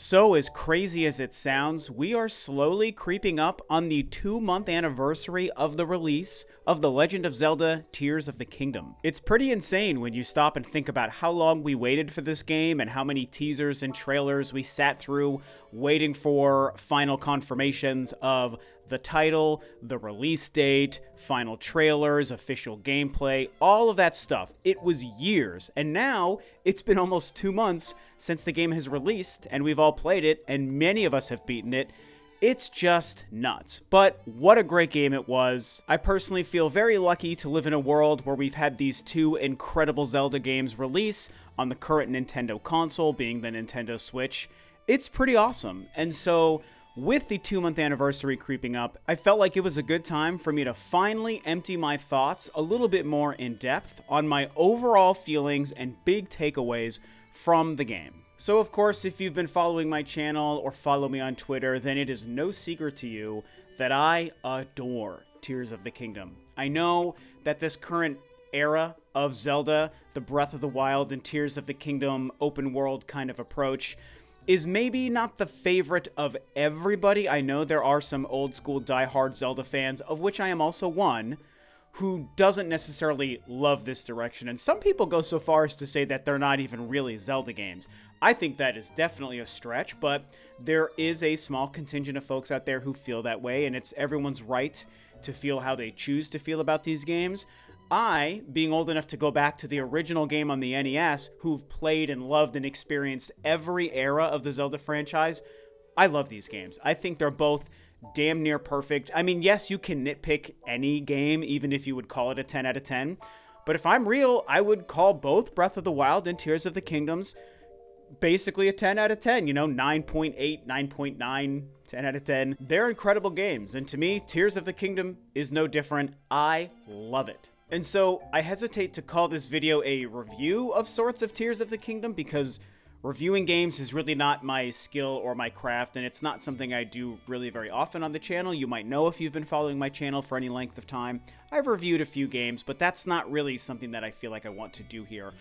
So, as crazy as it sounds, we are slowly creeping up on the 2-month anniversary of the release of The Legend of Zelda: Tears of the Kingdom. It's pretty insane when you stop and think about how long we waited for this game and how many teasers and trailers we sat through waiting for final confirmations of the title, the release date, final trailers, official gameplay, all of that stuff. It was years, and now it's been almost 2 months since the game has released, and we've all played it, and many of us have beaten it. It's just nuts. But what a great game it was. I personally feel very lucky to live in a world where we've had these two incredible Zelda games release on the current Nintendo console, being the Nintendo Switch. It's pretty awesome. And so, with the 2-month anniversary creeping up, I felt like it was a good time for me to finally empty my thoughts a little bit more in depth on my overall feelings and big takeaways from the game. So of course, if you've been following my channel or follow me on Twitter, then it is no secret to you that I adore Tears of the Kingdom. I know that this current era of Zelda, the Breath of the Wild and Tears of the Kingdom open world kind of approach, is maybe not the favorite of everybody. I know there are some old school diehard Zelda fans, of which I am also one, who doesn't necessarily love this direction. And some people go so far as to say that they're not even really Zelda games. I think that is definitely a stretch, but there is a small contingent of folks out there who feel that way, and it's everyone's right to feel how they choose to feel about these games. I, being old enough to go back to the original game on the NES, who've played and loved and experienced every era of the Zelda franchise, I love these games. I think they're both damn near perfect. I mean, yes, you can nitpick any game, even if you would call it a 10 out of 10. But if I'm real, I would call both Breath of the Wild and Tears of the Kingdoms basically a 10 out of 10, 9.8, 9.9, 10 out of 10. They're incredible games, and to me, Tears of the Kingdom is no different. I love it. And so, I hesitate to call this video a review of sorts of Tears of the Kingdom, because reviewing games is really not my skill or my craft, and it's not something I do really very often on the channel. You might know if you've been following my channel for any length of time. I've reviewed a few games, but that's not really something that I feel like I want to do here.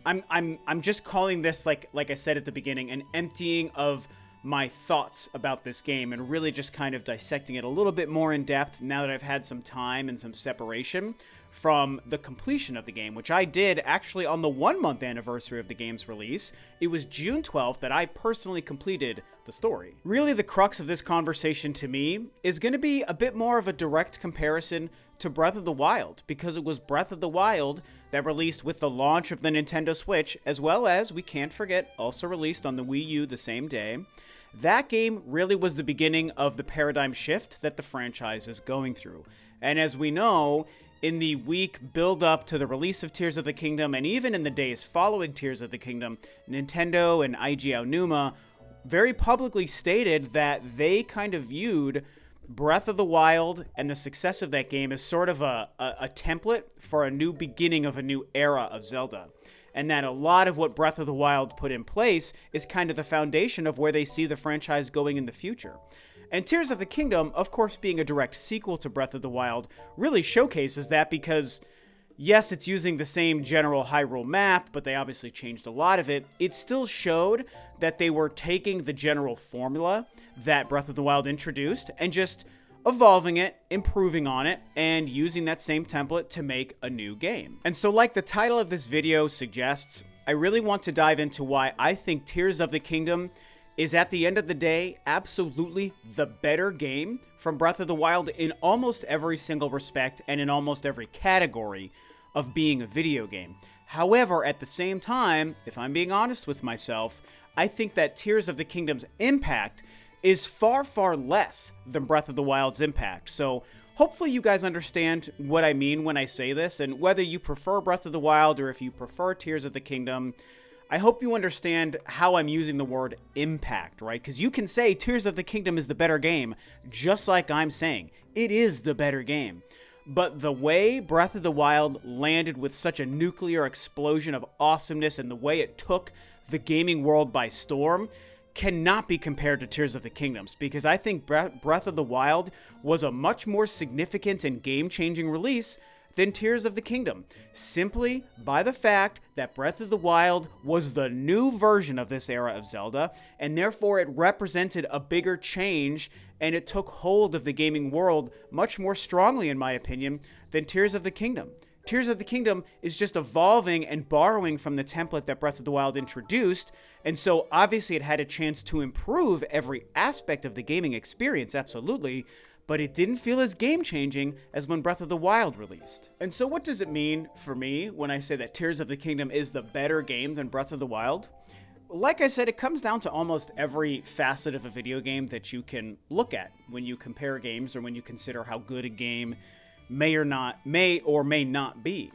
I'm just calling this, like I said at the beginning, an emptying of my thoughts about this game and really just kind of dissecting it a little bit more in depth now that I've had some time and some separation from the completion of the game, which I did actually on the 1-month anniversary of the game's release. It was June 12th that I personally completed the story. Really, the crux of this conversation to me is going to be a bit more of a direct comparison to Breath of the Wild, because it was Breath of the Wild that released with the launch of the Nintendo Switch, as well as, we can't forget, also released on the Wii U the same day. That game really was the beginning of the paradigm shift that the franchise is going through. And as we know, in the week build-up to the release of Tears of the Kingdom, and even in the days following Tears of the Kingdom, Nintendo and IG Aonuma very publicly stated that they kind of viewed Breath of the Wild and the success of that game as sort of a template for a new beginning of a new era of Zelda. And that a lot of what Breath of the Wild put in place is kind of the foundation of where they see the franchise going in the future. And Tears of the Kingdom, of course, being a direct sequel to Breath of the Wild, really showcases that, because yes, it's using the same general Hyrule map, but they obviously changed a lot of it. It still showed that they were taking the general formula that Breath of the Wild introduced and just evolving it, improving on it, and using that same template to make a new game. And so, like the title of this video suggests, I really want to dive into why I think Tears of the Kingdom is, at the end of the day, absolutely the better game from Breath of the Wild in almost every single respect and in almost every category of being a video game. However, at the same time, if I'm being honest with myself, I think that Tears of the Kingdom's impact is far, far less than Breath of the Wild's impact. So hopefully you guys understand what I mean when I say this, and whether you prefer Breath of the Wild or if you prefer Tears of the Kingdom, I hope you understand how I'm using the word impact, right? Because you can say Tears of the Kingdom is the better game, just like I'm saying. It is the better game. But the way Breath of the Wild landed with such a nuclear explosion of awesomeness, and the way it took the gaming world by storm, cannot be compared to Tears of the Kingdoms, because I think Breath of the Wild was a much more significant and game-changing release than Tears of the Kingdom, simply by the fact that Breath of the Wild was the new version of this era of Zelda, and therefore it represented a bigger change, and it took hold of the gaming world much more strongly, in my opinion, than Tears of the Kingdom. Tears of the Kingdom is just evolving and borrowing from the template that Breath of the Wild introduced, and so obviously it had a chance to improve every aspect of the gaming experience, absolutely, but it didn't feel as game-changing as when Breath of the Wild released. And so what does it mean for me when I say that Tears of the Kingdom is the better game than Breath of the Wild? Like I said, it comes down to almost every facet of a video game that you can look at when you compare games or when you consider how good a game may or may not be.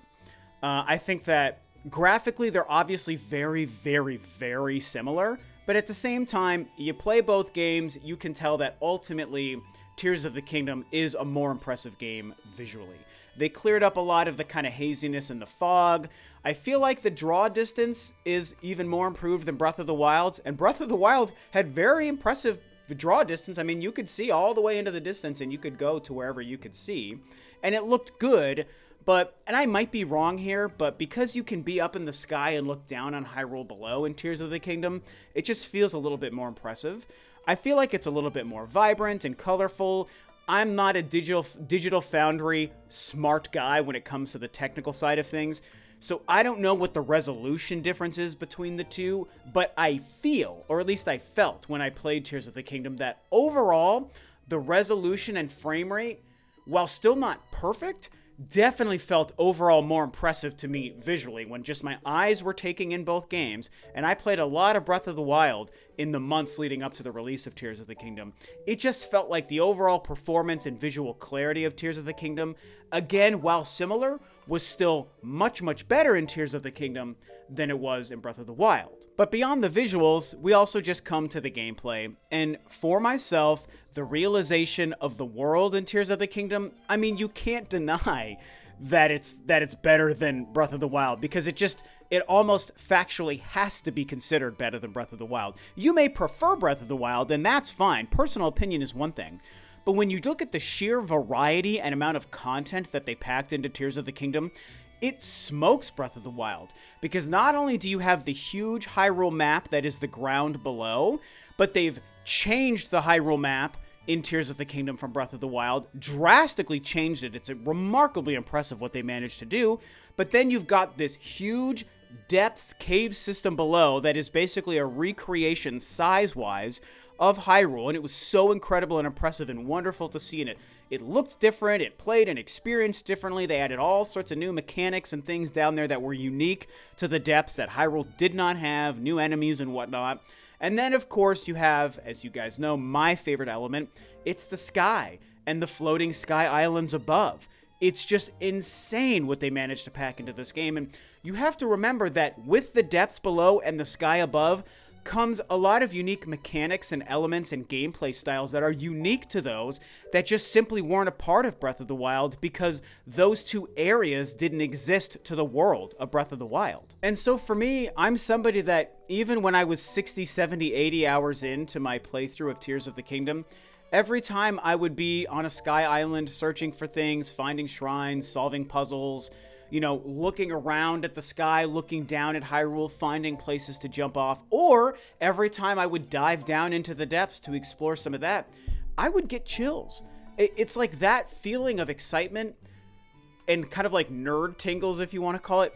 I think that graphically they're obviously very, very, very similar, but at the same time, you play both games, you can tell that ultimately Tears of the Kingdom is a more impressive game visually. They cleared up a lot of the kind of haziness and the fog. I feel like the draw distance is even more improved than Breath of the Wild's, and Breath of the Wild had very impressive draw distance. I mean, you could see all the way into the distance and you could go to wherever you could see, and it looked good. But, and I might be wrong here, but because you can be up in the sky and look down on Hyrule below in Tears of the Kingdom, it just feels a little bit more impressive. I feel like it's a little bit more vibrant and colorful. I'm not a Digital Foundry smart guy when it comes to the technical side of things, so I don't know what the resolution difference is between the two, but I feel, or at least I felt when I played Tears of the Kingdom, that overall, the resolution and frame rate, while still not perfect, definitely felt overall more impressive to me visually when just my eyes were taking in both games, and I played a lot of Breath of the Wild in the months leading up to the release of Tears of the Kingdom. It just felt like the overall performance and visual clarity of Tears of the Kingdom, again, while similar, was still much, much better in Tears of the Kingdom than it was in Breath of the Wild. But beyond the visuals, we also just come to the gameplay, and for myself, the realization of the world in Tears of the Kingdom, I mean, you can't deny that it's better than Breath of the Wild, because it almost factually has to be considered better than Breath of the Wild. You may prefer Breath of the Wild, and that's fine. Personal opinion is one thing. But when you look at the sheer variety and amount of content that they packed into Tears of the Kingdom, it smokes Breath of the Wild. Because not only do you have the huge Hyrule map that is the ground below, but they've changed the Hyrule map in Tears of the Kingdom from Breath of the Wild, drastically changed it. It's remarkably impressive what they managed to do. But then you've got this huge depth cave system below that is basically a recreation size-wise of Hyrule, and it was so incredible and impressive and wonderful to see, and it looked different, it played and experienced differently. They added all sorts of new mechanics and things down there that were unique to the depths that Hyrule did not have, new enemies and whatnot. And then, of course, you have, as you guys know, my favorite element. It's the sky and the floating sky islands above. It's just insane what they managed to pack into this game. And you have to remember that with the depths below and the sky above comes a lot of unique mechanics and elements and gameplay styles that are unique to those that just simply weren't a part of Breath of the Wild, because those two areas didn't exist to the world of Breath of the Wild. And so for me, I'm somebody that even when I was 60, 70, 80 hours into my playthrough of Tears of the Kingdom, every time I would be on a sky island searching for things, finding shrines, solving puzzles, you know, looking around at the sky, looking down at Hyrule, finding places to jump off, or every time I would dive down into the depths to explore some of that, I would get chills. It's like that feeling of excitement and kind of like nerd tingles, if you want to call it.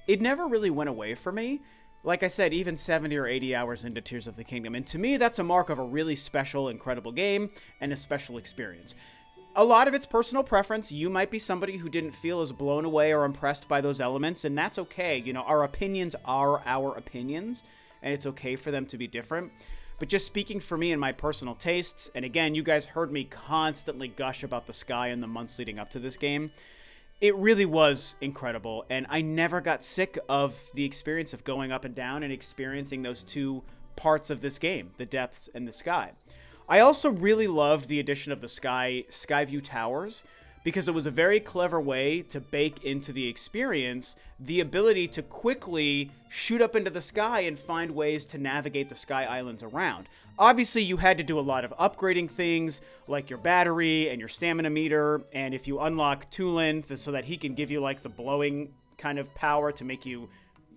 It never really went away for me. Like I said, even 70 or 80 hours into Tears of the Kingdom. And to me, that's a mark of a really special, incredible game and a special experience. A lot of it's personal preference. You might be somebody who didn't feel as blown away or impressed by those elements, and that's okay. You know, our opinions are our opinions, and it's okay for them to be different. But just speaking for me and my personal tastes, and again, you guys heard me constantly gush about the sky in the months leading up to this game. It really was incredible, and I never got sick of the experience of going up and down and experiencing those two parts of this game, the depths and the sky. I also really loved the addition of the Skyview Towers, because it was a very clever way to bake into the experience the ability to quickly shoot up into the sky and find ways to navigate the sky islands around. Obviously, you had to do a lot of upgrading things, like your battery and your stamina meter, and if you unlock Tulin so that he can give you, like, the blowing kind of power to make you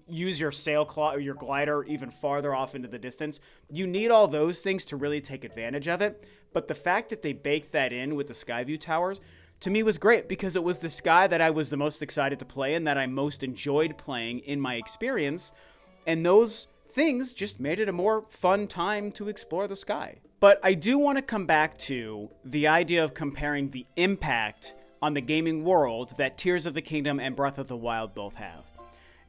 use your sail claw or your glider even farther off into the distance, you need all those things to really take advantage of it. But the fact that they baked that in with the Skyview Towers, to me, was great, because it was the sky that I was the most excited to play and that I most enjoyed playing in my experience, and those things just made it a more fun time to explore the sky. But I do want to come back to the idea of comparing the impact on the gaming world that Tears of the Kingdom and Breath of the Wild both have.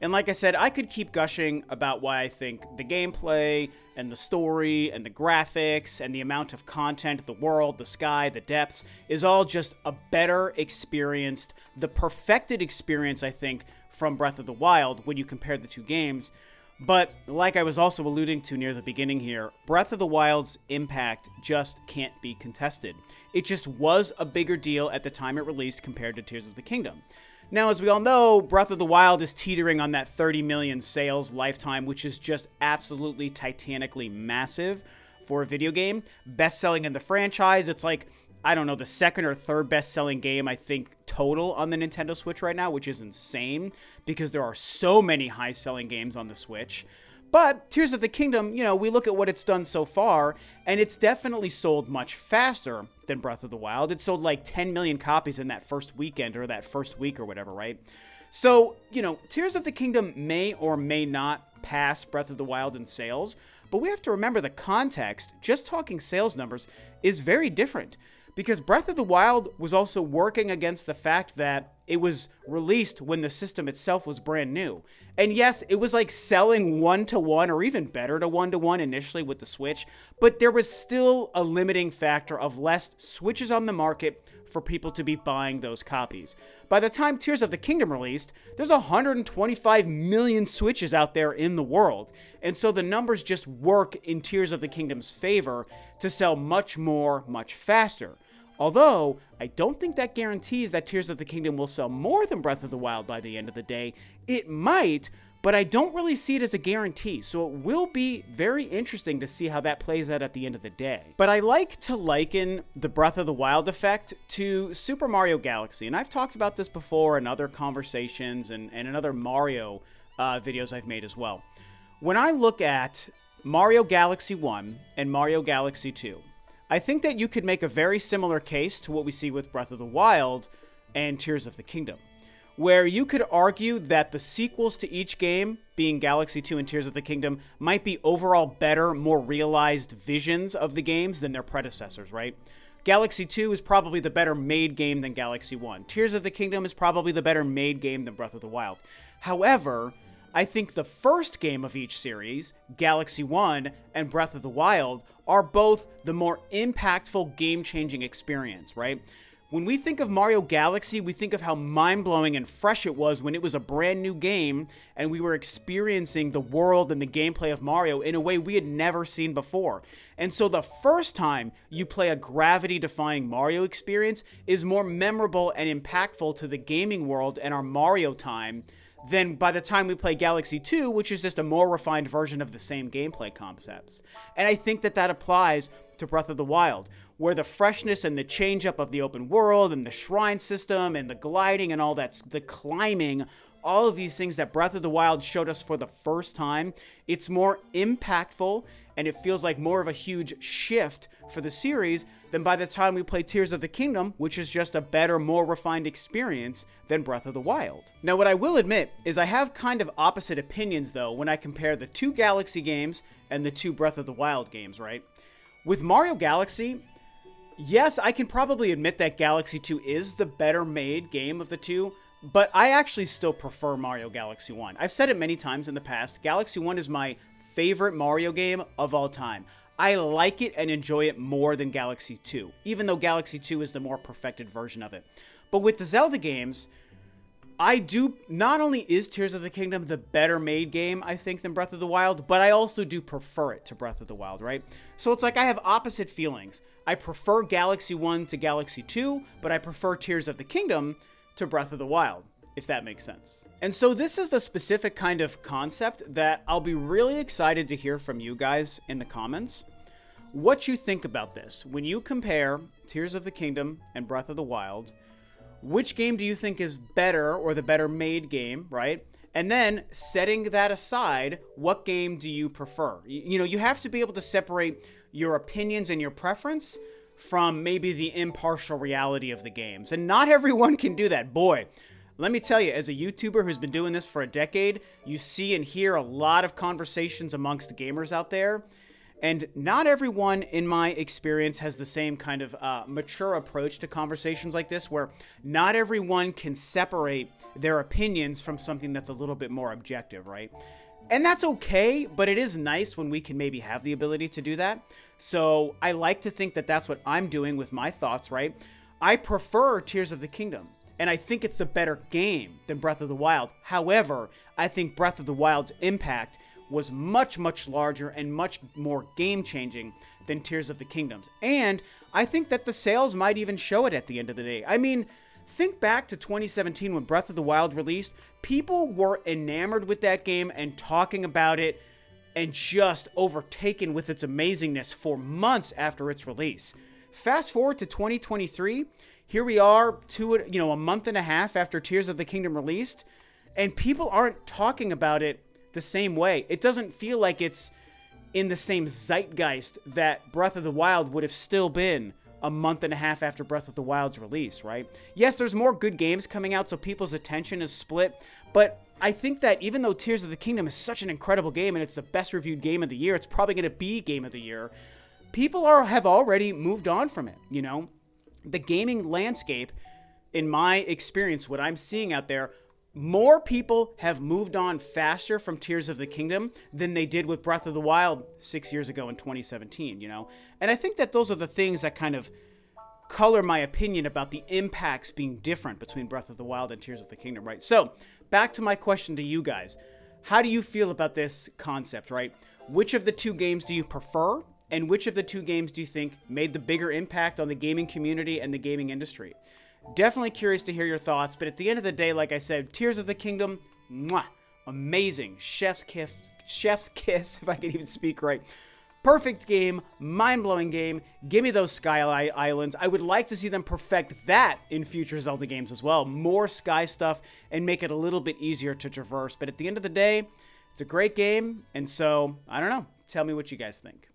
And like I said, I could keep gushing about why I think the gameplay and the story and the graphics and the amount of content, the world, the sky, the depths, is all just a better experienced, the perfected experience, I think, from Breath of the Wild when you compare the two games. But like I was also alluding to near the beginning here, Breath of the Wild's impact just can't be contested. It just was a bigger deal at the time it released compared to Tears of the Kingdom. Now, as we all know, Breath of the Wild is teetering on that 30 million sales lifetime, which is just absolutely titanically massive for a video game. Best-selling in the franchise, it's like, I don't know, the second or third best-selling game, I think, total on the Nintendo Switch right now, which is insane, because there are so many high-selling games on the Switch. But Tears of the Kingdom, you know, we look at what it's done so far, and it's definitely sold much faster than Breath of the Wild. It sold like 10 million copies in that first weekend, or that first week or whatever, right? So, you know, Tears of the Kingdom may or may not pass Breath of the Wild in sales, but we have to remember the context, just talking sales numbers, is very different. Because Breath of the Wild was also working against the fact that it was released when the system itself was brand new. And yes, it was like selling 1-to-1 or even better to 1-to-1 initially with the Switch, but there was still a limiting factor of less Switches on the market for people to be buying those copies. By the time Tears of the Kingdom released, there's 125 million Switches out there in the world. And so the numbers just work in Tears of the Kingdom's favor to sell much more, much faster. Although, I don't think that guarantees that Tears of the Kingdom will sell more than Breath of the Wild by the end of the day. It might, but I don't really see it as a guarantee, so it will be very interesting to see how that plays out at the end of the day. But I like to liken the Breath of the Wild effect to Super Mario Galaxy, and I've talked about this before in other conversations and in other Mario videos I've made as well. When I look at Mario Galaxy 1 and Mario Galaxy 2, I think that you could make a very similar case to what we see with Breath of the Wild and Tears of the Kingdom, where you could argue that the sequels to each game, being Galaxy 2 and Tears of the Kingdom, might be overall better, more realized visions of the games than their predecessors, right? Galaxy 2 is probably the better made game than Galaxy 1. Tears of the Kingdom is probably the better made game than Breath of the Wild. However, I think the first game of each series, Galaxy 1 and Breath of the Wild, are both the more impactful game-changing experience, right? When we think of Mario Galaxy, we think of how mind-blowing and fresh it was when it was a brand new game and we were experiencing the world and the gameplay of Mario in a way we had never seen before. And so the first time you play a gravity-defying Mario experience is more memorable and impactful to the gaming world and our Mario time than by the time we play Galaxy 2, which is just a more refined version of the same gameplay concepts. And I think that that applies to Breath of the Wild, where the freshness and the change-up of the open world and the shrine system and the gliding and all that, the climbing, all of these things that Breath of the Wild showed us for the first time, it's more impactful and it feels like more of a huge shift for the series than by the time we play Tears of the Kingdom, which is just a better, more refined experience than Breath of the Wild. Now, what I will admit is I have kind of opposite opinions, though, when I compare the two Galaxy games and the two Breath of the Wild games, right? With Mario Galaxy, yes, I can probably admit that Galaxy 2 is the better made game of the two, but I actually still prefer Mario Galaxy 1. I've said it many times in the past, Galaxy 1 is my favorite Mario game of all time. I like it and enjoy it more than Galaxy 2, even though Galaxy 2 is the more perfected version of it. But with the Zelda games, not only is Tears of the Kingdom the better made game, I think, than Breath of the Wild, but I also do prefer it to Breath of the Wild, right? So it's like I have opposite feelings. I prefer Galaxy 1 to Galaxy 2, but I prefer Tears of the Kingdom to Breath of the Wild, if that makes sense. And so this is the specific kind of concept that I'll be really excited to hear from you guys in the comments. what you think about this. When you compare Tears of the Kingdom and Breath of the Wild, which game do you think is better, or the better made game, right? And then, setting that aside, what game do you prefer? You know, you have to be able to separate your opinions and your preference from maybe the impartial reality of the games. And not everyone can do that. Boy, let me tell you, as a YouTuber who's been doing this for a decade, you see and hear a lot of conversations amongst gamers out there. And not everyone, in my experience, has the same kind of mature approach to conversations like this, where not everyone can separate their opinions from something that's a little bit more objective, right? And that's okay, but it is nice when we can maybe have the ability to do that. So I like to think that that's what I'm doing with my thoughts, right? I prefer Tears of the Kingdom, and I think it's the better game than Breath of the Wild. However, I think Breath of the Wild's impact was much, much larger and much more game-changing than Tears of the Kingdoms. And I think that the sales might even show it at the end of the day. I mean, think back to 2017 when Breath of the Wild released. People were enamored with that game and talking about it and just overtaken with its amazingness for months after its release. Fast forward to 2023, here we are, a month and a half after Tears of the Kingdom released, and people aren't talking about it the same way. It doesn't feel like it's in the same zeitgeist that Breath of the Wild would have still been a month and a half after Breath of the Wild's release, right? Yes, there's more good games coming out, so people's attention is split, but I think that even though Tears of the Kingdom is such an incredible game and it's the best reviewed game of the year, it's probably going to be game of the year, people have already moved on from it, you know? The gaming landscape, in my experience, what I'm seeing out there, more people have moved on faster from Tears of the Kingdom than they did with Breath of the Wild 6 years ago in 2017, you know? And I think that those are the things that kind of color my opinion about the impacts being different between Breath of the Wild and Tears of the Kingdom, right? So, back to my question to you guys. How do you feel about this concept, right? Which of the two games do you prefer? And which of the two games do you think made the bigger impact on the gaming community and the gaming industry? Definitely curious to hear your thoughts, but at the end of the day, like I said, Tears of the Kingdom, mwah, amazing. Chef's kiss, if I can even speak right. Perfect game, mind-blowing game. Give me those Sky Islands. I would like to see them perfect that in future Zelda games as well. More sky stuff and make it a little bit easier to traverse. But at the end of the day, it's a great game, and so, I don't know. Tell me what you guys think.